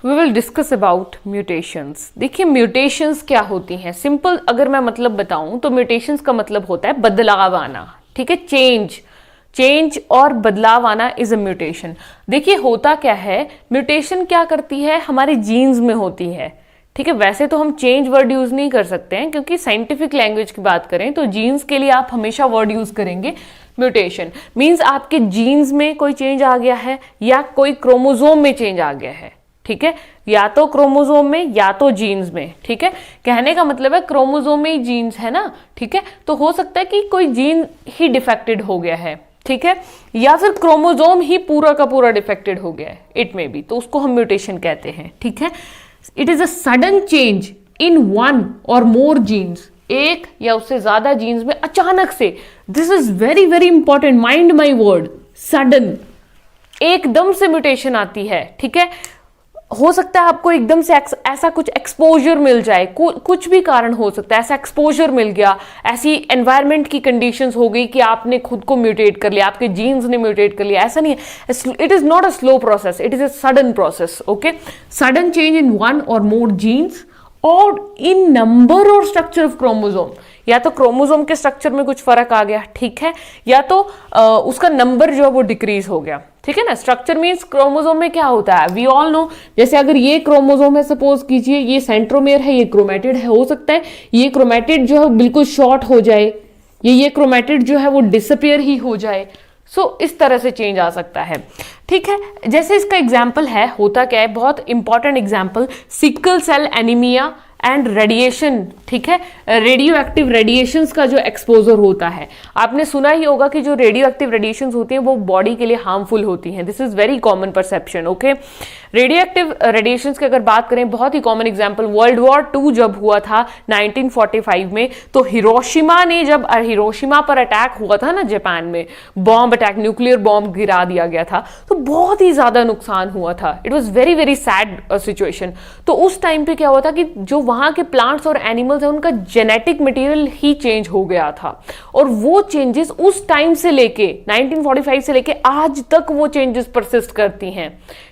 We will discuss about mutations. देखिए mutations क्या होती हैं. सिंपल अगर मैं मतलब बताऊं तो म्यूटेशंस का मतलब होता है बदलाव आना. ठीक है, चेंज और बदलाव आना इज अ म्यूटेशन. देखिए होता क्या है, म्यूटेशन क्या करती है, हमारे जीन्स में होती है. ठीक है, वैसे तो हम चेंज वर्ड यूज नहीं कर सकते हैं क्योंकि साइंटिफिक लैंग्वेज की बात करें तो जीन्स के लिए आप हमेशा वर्ड यूज करेंगे म्यूटेशन. मींस आपके जीन्स में कोई चेंज आ गया है या कोई क्रोमोसोम में चेंज आ गया है. ठीक है, या तो क्रोमोसोम में या तो जीन्स में. ठीक है, कहने का मतलब है क्रोमोसोम में ही जीन्स है ना. ठीक है, तो हो सकता है कि कोई जीन ही डिफेक्टेड हो गया है. ठीक है, या फिर क्रोमोसोम ही पूरा का पूरा डिफेक्टेड हो गया है, इट में बी, तो उसको हम म्यूटेशन कहते हैं. ठीक है, it is a sudden change in one और मोर जीन्स. एक या उससे ज्यादा जीन्स में अचानक से. This is very very important, mind my word, sudden, एकदम से म्यूटेशन आती है. ठीक है, हो सकता है आपको एकदम से ऐसा कुछ एक्सपोजर मिल जाए, कुछ भी कारण हो सकता है, ऐसा एक्सपोजर मिल गया, ऐसी एनवायरनमेंट की कंडीशंस हो गई कि आपने खुद को म्यूटेट कर लिया, आपके जीन्स ने म्यूटेट कर लिया. ऐसा नहीं है, it is not a slow process, it is a sudden process. Okay, sudden change in one और मोर जीन्स और इन नंबर और स्ट्रक्चर ऑफ क्रोमोसोम. या तो क्रोमोसोम के स्ट्रक्चर में कुछ फर्क आ गया, ठीक है, या तो उसका नंबर जो है वो डिक्रीज हो गया. ठीक है ना, स्ट्रक्चर मींस क्रोमोसोम में क्या होता है, वी ऑल नो. जैसे अगर ये क्रोमोसोम है, सपोज कीजिए ये सेंट्रोमेयर है, ये क्रोमेटिड है, हो सकता है ये क्रोमेटिड जो है बिल्कुल शॉर्ट हो जाए, ये क्रोमेटिड जो है वो डिसअपियर ही हो जाए. सो इस तरह से चेंज आ सकता है. ठीक है, जैसे इसका एग्जाम्पल है, होता क्या है, बहुत important example, sickle cell anaemia and radiation. ठीक है, रेडियो एक्टिव रेडिएशंस का जो एक्सपोजर होता है, आपने सुना ही होगा कि जो रेडियो एक्टिव रेडिएशंस होती हैं वो बॉडी के लिए हार्मफुल होती हैं. This is very common perception. Okay, radio active radiations की अगर बात करें, बहुत ही कॉमन एग्जांपल, वर्ल्ड वॉर 2 जब हुआ था 1945 में, तो हिरोशिमा ने, जब हिरोशिमा पर अटैक हुआ था ना जापान में, बॉम्ब अटैक, न्यूक्लियर बॉम्ब गिरा दिया गया था, तो बहुत ही ज्यादा नुकसान हुआ था. It was very very sad situation. तो उस टाइम पे क्या हुआ था कि जो वहां के प्लांट्स और एनिमल्स है उनका जेनेटिक मटेरियल ही चेंज हो गया था. और वो चेंजेस उस टाइम से लेके 1945 से लेके आज तक वो चेंजेस परसिस्ट करती हैं.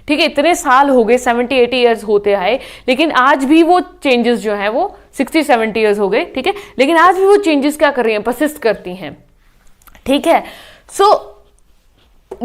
ठीक है, इतने साल हो गए, 70-80 ईयर्स होते आए, लेकिन आज भी वो चेंजेस जो है वो 60-70 ईयर्स हो गए. ठीक है, लेकिन आज भी वो चेंजेस क्या कर रही हैं, परसिस्ट करती हैं. ठीक है, सो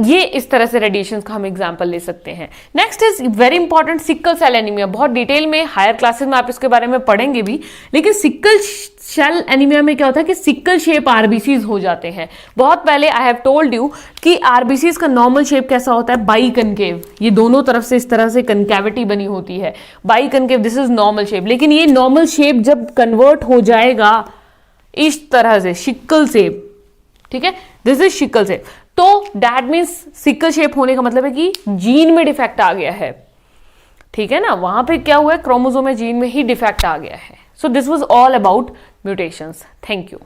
ये इस तरह से रेडिएशन का हम एग्जांपल ले सकते हैं. Next is very important, sickle cell anaemia. बहुत डिटेल में हायर क्लासेस में आप इसके बारे में पढ़ेंगे भी, लेकिन सिकल सेल एनीमिया में क्या होता है कि सिकल शेप आरबीसीज हो जाते हैं. बहुत पहले आई हैव टोल्ड यू कि आरबीसीज का नॉर्मल शेप कैसा होता है, बाई कनकेव. ये दोनों तरफ से इस तरह से कनकेविटी बनी होती है, by concave, this is normal shape. लेकिन ये नॉर्मल शेप जब कन्वर्ट हो जाएगा इस तरह से सिकल शेप, ठीक है, दिस इज सिकल शेप, तो दैट मीन्स सिकल शेप होने का मतलब है कि जीन में डिफेक्ट आ गया है. ठीक है ना, वहां पे क्या हुआ है, क्रोमोसोम में जीन में ही डिफेक्ट आ गया है. So this was all about mutations. Thank you.